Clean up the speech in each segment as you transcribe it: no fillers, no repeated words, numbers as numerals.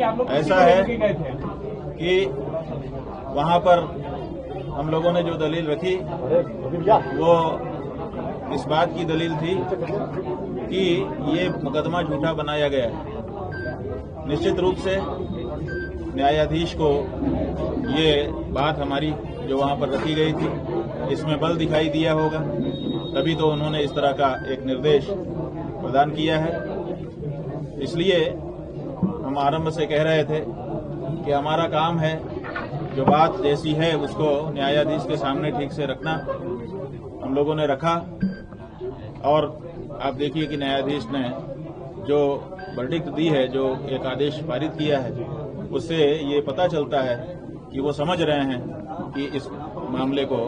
कि आप लोग ऐसा है कि वहां पर हम लोगों ने जो दलील रखी वो इस बात की दलील थी कि ये मुकदमा झूठा बनाया गया है। निश्चित रूप से न्यायाधीश को ये बात हमारी जो वहां पर रखी गई थी इसमें बल दिखाई दिया होगा, तभी तो उन्होंने इस तरह का एक निर्देश प्रदान किया है। इसलिए हम आरंभ से कह रहे थे कि हमारा काम है जो बात जैसी है उसको न्यायाधीश के सामने ठीक से रखना। हम लोगों ने रखा और आप देखिए कि न्यायाधीश ने जो वर्डिक्ट दी है, जो एक आदेश पारित किया है, उससे ये पता चलता है कि वो समझ रहे हैं कि इस मामले को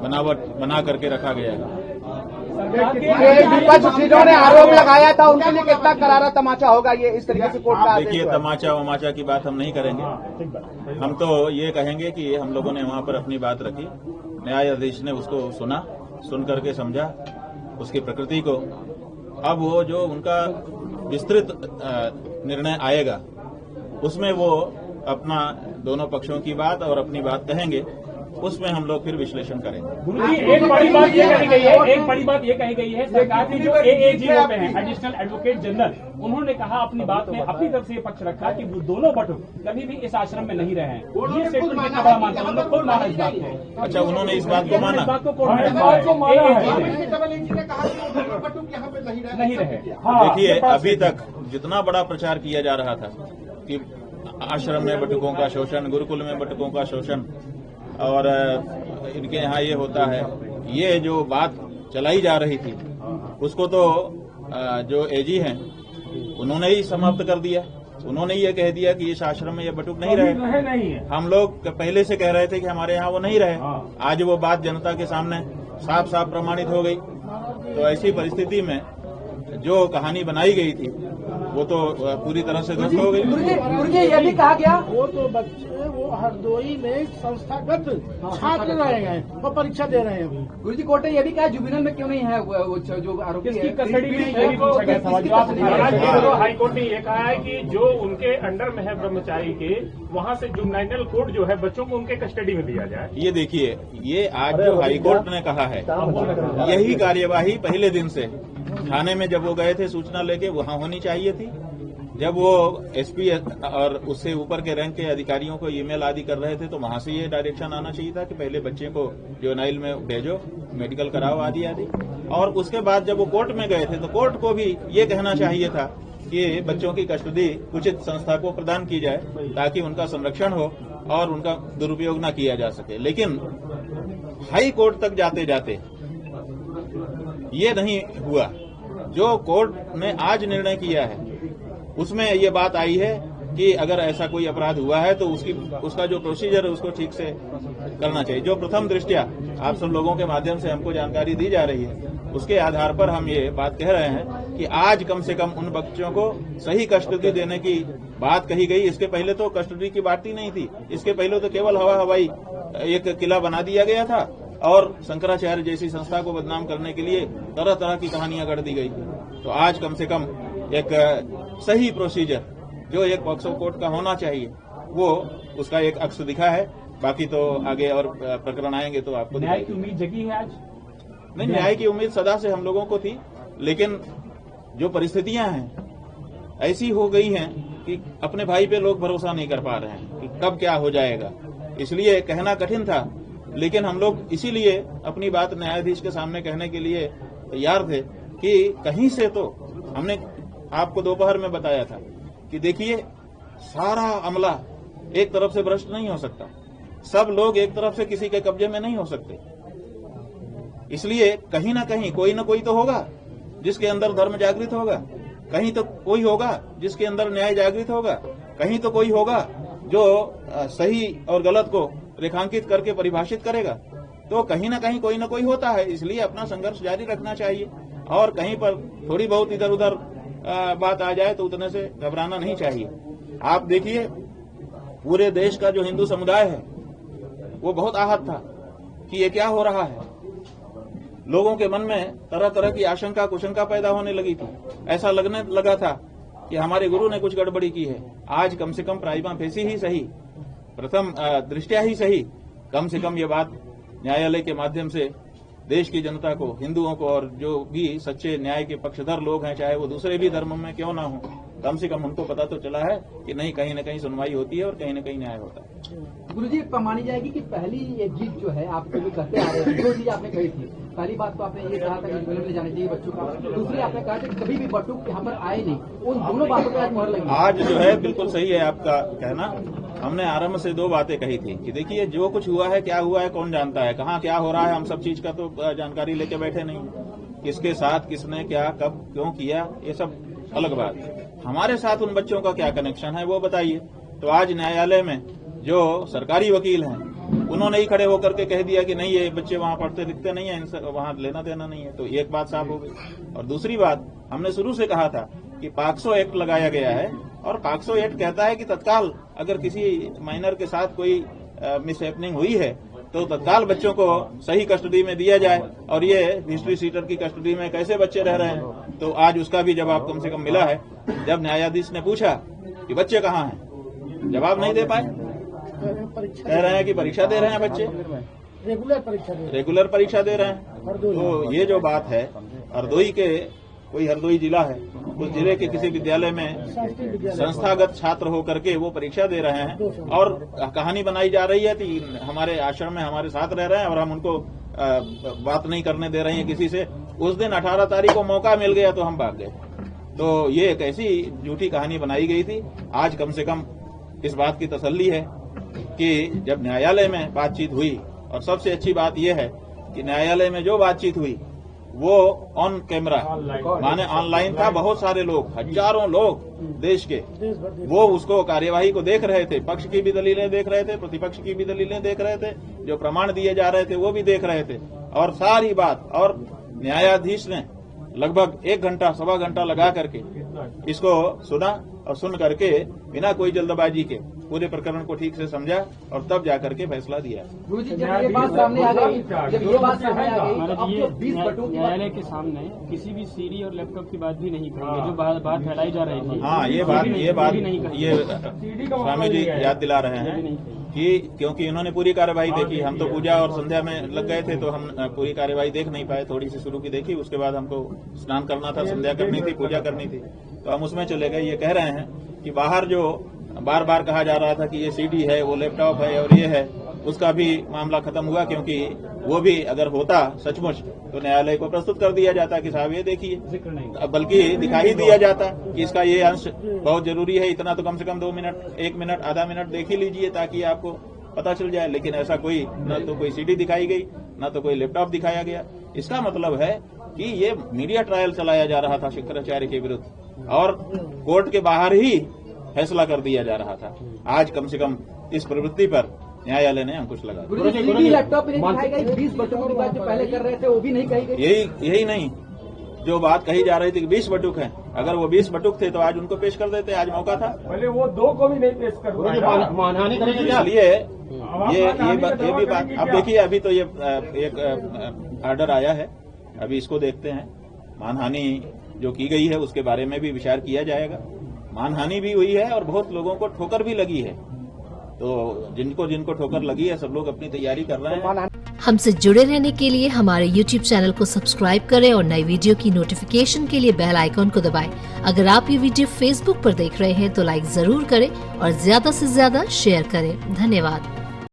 बनावट बना करके रखा गया है। विपक्ष जिन्होंने आरोप लगाया था उनके लिए कितना करारा तमाचा होगा ये इस तरीके से कोर्ट का? देखिए, तमाचा वमाचा की बात हम नहीं करेंगे। हम तो ये कहेंगे कि हम लोगों ने वहां पर अपनी बात रखी, न्यायाधीश ने उसको सुना, सुन करके समझा उसकी प्रकृति को। अब वो जो उनका विस्तृत निर्णय आएगा उसमें वो अपना दोनों पक्षों की बात और अपनी बात कहेंगे, उसमें हम लोग फिर विश्लेषण करेंगे। गुरुजी, एक बड़ी बात ये कही गई है सरकार की जो एएजी होते हैं, एडिशनल एडवोकेट जनरल, उन्होंने कहा अपनी बात में अपनी तरफ से ये पक्ष रखा कि वो दोनों बटुक कभी भी इस आश्रम में नहीं रहे। ये स्टेटमेंट कितना बड़ा मानते हैं? उन्होंने खुद माना इस बात को। अच्छा, उन्होंने इस बात को माना? इस बात को नहीं रहे। देखिए, अभी तक जितना बड़ा प्रचार किया जा रहा था कि आश्रम में बटुकों का शोषण, गुरुकुल में बटुकों का शोषण और इनके यहाँ ये होता है, ये जो बात चलाई जा रही थी उसको तो जो एजी हैं उन्होंने ही समाप्त कर दिया। उन्होंने ये कह दिया कि इस आश्रम में ये बटुक नहीं रहे। हम लोग पहले से कह रहे थे कि हमारे यहाँ वो नहीं रहे। आज वो बात जनता के सामने साफ साफ प्रमाणित हो गई। तो ऐसी परिस्थिति में जो कहानी बनाई गई थी वो तो पूरी तरह से ध्वस्त हो गई। गुरुजी, ये भी कहा गया वो तो बच्चे वो हरदोई में संस्थागत छात्र रहे हैं, वो परीक्षा दे रहे हैं अभी। गुरुजी, कोर्ट ने ये भी कहा जुबिनल में क्यों नहीं है वो जो आरोपी है कस्टडी में? ये भी पूछा गया सवाल। हाई कोर्ट ने ये कहा है कि जो उनके अंडर में है ब्रह्मचारी के, वहाँ से जुवेनाइल कोर्ट जो है बच्चों को उनके कस्टडी में दिया जाए। ये देखिए, ये आज जो हाई कोर्ट ने कहा है यही कार्यवाही पहले दिन से थाने में जब वो गए थे सूचना लेके वहां होनी चाहिए थी। जब वो एसपी और उससे ऊपर के रैंक के अधिकारियों को ईमेल आदि कर रहे थे तो वहां से ये डायरेक्शन आना चाहिए था कि पहले बच्चे को जुवेनाइल में भेजो, मेडिकल कराओ आदि आदि। और उसके बाद जब वो कोर्ट में गए थे तो कोर्ट को भी ये कहना चाहिए था कि बच्चों की कस्टडी उचित संस्था को प्रदान की जाए ताकि उनका संरक्षण हो और उनका दुरुपयोग न किया जा सके। लेकिन हाई कोर्ट तक जाते जाते ये नहीं हुआ। जो कोर्ट ने आज निर्णय किया है उसमें ये बात आई है कि अगर ऐसा कोई अपराध हुआ है तो उसका जो प्रोसीजर है उसको ठीक से करना चाहिए। जो प्रथम दृष्टया आप सब लोगों के माध्यम से हमको जानकारी दी जा रही है उसके आधार पर हम ये बात कह रहे हैं कि आज कम से कम उन बच्चों को सही कस्टडी देने की बात कही गई। इसके पहले तो कस्टडी की बात ही नहीं थी। इसके पहले तो केवल हवाई एक किला बना दिया गया था और शंकराचार्य जैसी संस्था को बदनाम करने के लिए तरह तरह की कहानियां गढ़ दी गई। तो आज कम से कम एक सही प्रोसीजर जो एक पॉक्सो कोर्ट का होना चाहिए वो उसका एक अक्स दिखा है। बाकी तो आगे और प्रकरण आएंगे तो आपको न्याय की उम्मीद जगी है आज? नहीं, न्याय की उम्मीद सदा से हम लोगों को थी, लेकिन जो परिस्थितियां हैं ऐसी हो गई हैं कि अपने भाई पे लोग भरोसा नहीं कर पा रहे हैं कि कब क्या हो जाएगा। इसलिए कहना कठिन था, लेकिन हम लोग इसीलिए अपनी बात न्यायाधीश के सामने कहने के लिए तैयार थे कि कहीं से तो हमने आपको दोपहर में बताया था कि देखिए सारा अमला एक तरफ से भ्रष्ट नहीं हो सकता, सब लोग एक तरफ से किसी के कब्जे में नहीं हो सकते। इसलिए कहीं ना कहीं कोई ना कोई तो होगा जिसके अंदर धर्म जागृत होगा, कहीं तो कोई होगा जिसके अंदर न्याय जागृत होगा, कहीं तो कोई होगा जो सही और गलत को रेखांकित करके परिभाषित करेगा। तो कहीं ना कहीं कोई ना कोई होता है। इसलिए अपना संघर्ष जारी रखना चाहिए और कहीं पर थोड़ी बहुत इधर उधर बात आ जाए तो उतने से घबराना नहीं चाहिए। आप देखिए पूरे देश का जो हिंदू समुदाय है वो बहुत आहत था कि ये क्या हो रहा है। लोगों के मन में तरह तरह की आशंका कुशंका पैदा होने लगी थी। ऐसा लगने लगा था कि हमारे गुरु ने कुछ गड़बड़ी की है। आज कम से कम प्राइमा फेसी ही सही, प्रथम दृष्टया ही सही, कम से कम ये बात न्यायालय के माध्यम से देश की जनता को, हिंदुओं को और जो भी सच्चे न्याय के पक्षधर लोग हैं, चाहे वो दूसरे भी धर्मों में क्यों ना हो, कम से कम उनको पता तो चला है कि नहीं, कहीं न कहीं सुनवाई होती है और कहीं न कहीं न्याय होता है। गुरुजी, मानी जाएगी कि पहली ये जीत जो है आपको भी कहते आ रहे हैं, जो चीज आपने कही थी, पहली बात तो आपने ये कहा था कि ले जाने चाहिए बच्चों का, दूसरी आपने कहा कि कभी भी बटुक यहाँ पर आए नहीं, उन दोनों बातों पर आज मुहर लगी। आज जो है बिल्कुल सही है आपका कहना। हमने आरंभ से दो बातें कही थी कि देखिए जो कुछ हुआ है, क्या हुआ है कौन जानता है, कहाँ क्या हो रहा है, हम सब चीज का तो जानकारी लेके बैठे नहीं, किसके साथ किसने क्या कब क्यों किया, ये सब अलग बात है। हमारे साथ उन बच्चों का क्या कनेक्शन है वो बताइए। तो आज न्यायालय में जो सरकारी वकील हैं उन्होंने ही खड़े होकर के कह दिया कि नहीं, ये बच्चे वहां पढ़ते लिखते नहीं है, इनसे वहां लेना देना नहीं है, तो एक बात साफ हो गई। और दूसरी बात, हमने शुरू से कहा था कि पॉक्सो एक्ट लगाया गया है और पॉक्सो एक्ट कहता है कि तत्काल अगर किसी माइनर के साथ कोई मिसहैपनिंग हुई है तो तत्काल बच्चों को सही कस्टडी में दिया जाए। और ये हिस्ट्री सीटर की कस्टडी में कैसे बच्चे रह रहे हैं, तो आज उसका भी जवाब कम से कम मिला है। जब न्यायाधीश ने पूछा कि बच्चे कहाँ हैं, जवाब नहीं दे पाए, कह रहे हैं कि परीक्षा दे रहे हैं बच्चे, रेगुलर परीक्षा दे रहे हैं। तो ये जो बात है, हरदोई के कोई हरदोई जिला है, उस जिले के किसी विद्यालय में संस्थागत छात्र होकर के वो परीक्षा दे रहे हैं और कहानी बनाई जा रही है कि हमारे आश्रम में हमारे साथ रह रहे हैं और हम उनको बात नहीं करने दे रहे हैं किसी से। उस दिन 18 तारीख को मौका मिल गया तो हम भाग गए। तो ये एक ऐसी झूठी कहानी बनाई गई थी। आज कम से कम इस बात की तसल्ली है कि जब न्यायालय में बातचीत हुई, और सबसे अच्छी बात यह है कि न्यायालय में जो बातचीत हुई वो ऑन कैमरा माने ऑनलाइन था। बहुत सारे लोग, हजारों लोग देश के, वो उसको कार्यवाही को देख रहे थे, पक्ष की भी दलीलें देख रहे थे, प्रतिपक्ष की भी दलीलें देख रहे थे, जो प्रमाण दिए जा रहे थे वो भी देख रहे थे, और सारी बात। और न्यायाधीश ने लगभग 1 घंटा सवा घंटा लगा करके इसको सुना और सुन करके बिना कोई जल्दबाजी के पूरे प्रकरण को ठीक से समझा और तब जाकर के फैसला दिया। गुरुजी, जब ये बात सामने आ गई, जब ये बात सामने आ गई, तो अब जो 20 बटुक न्यायालय के सामने किसी भी सीडी और लैपटॉप की बात भी नहीं करेंगे, जो बात फैलाई जा रही थी। हाँ, ये स्वामी जी याद दिला रहे हैं कि क्योंकि इन्होंने पूरी कार्यवाही देखी, हम तो पूजा और संध्या में लग गए थे तो हम पूरी कार्यवाही देख नहीं पाए, थोड़ी सी शुरू की देखी, उसके बाद हमको स्नान करना था, संध्या करनी थी, पूजा करनी थी, तो हम उसमें चले गए। ये कह रहे हैं कि बाहर जो बार बार कहा जा रहा था कि ये सीडी है, वो लैपटॉप है और ये है, उसका भी मामला खत्म हुआ, क्योंकि वो भी अगर होता सचमुच तो न्यायालय को प्रस्तुत कर दिया जाता कि साहब ये देखिए, बल्कि दिखाई दिया जाता कि इसका ये अंश बहुत जरूरी है, इतना तो कम से कम 2 मिनट 1 मिनट आधा मिनट देख ही लीजिए ताकि आपको पता चल जाए। लेकिन ऐसा कोई न तो कोई सीडी दिखाई गई, न तो कोई लैपटॉप दिखाया गया। इसका मतलब है कि ये मीडिया ट्रायल चलाया जा रहा था शंकराचार्य के विरुद्ध और कोर्ट के बाहर ही फैसला कर दिया जा रहा था। आज कम से कम इस प्रवृत्ति पर न्यायालय ने अंकुश लगा। लैपटॉप नहीं दिखाई गई, 20 बटुकों की बात जो पहले कर रहे थे वो भी नहीं कही गई। यही नहीं, जो बात कही जा रही थी कि 20 बटुक हैं, अगर वो 20 बटुक थे तो आज उनको पेश कर देते, आज मौका था। पहले वो 2 को भी नहीं पेश कर, मानहानि करेंगे। इसलिए ये भी बात, अब देखिए अभी तो ये एक आर्डर आया है, अभी इसको देखते हैं। मानहानि जो की गई है उसके बारे में भी विचार किया जाएगा। मानहानि भी हुई है और बहुत लोगों को ठोकर भी लगी है, तो जिनको ठोकर लगी है सब लोग अपनी तैयारी कर रहे हैं। हमसे जुड़े रहने के लिए हमारे YouTube चैनल को सब्सक्राइब करें और नई वीडियो की नोटिफिकेशन के लिए बेल आइकॉन को दबाएं। अगर आप ये वीडियो Facebook पर देख रहे हैं तो लाइक जरूर करें और ज्यादा से ज्यादा शेयर करें। धन्यवाद।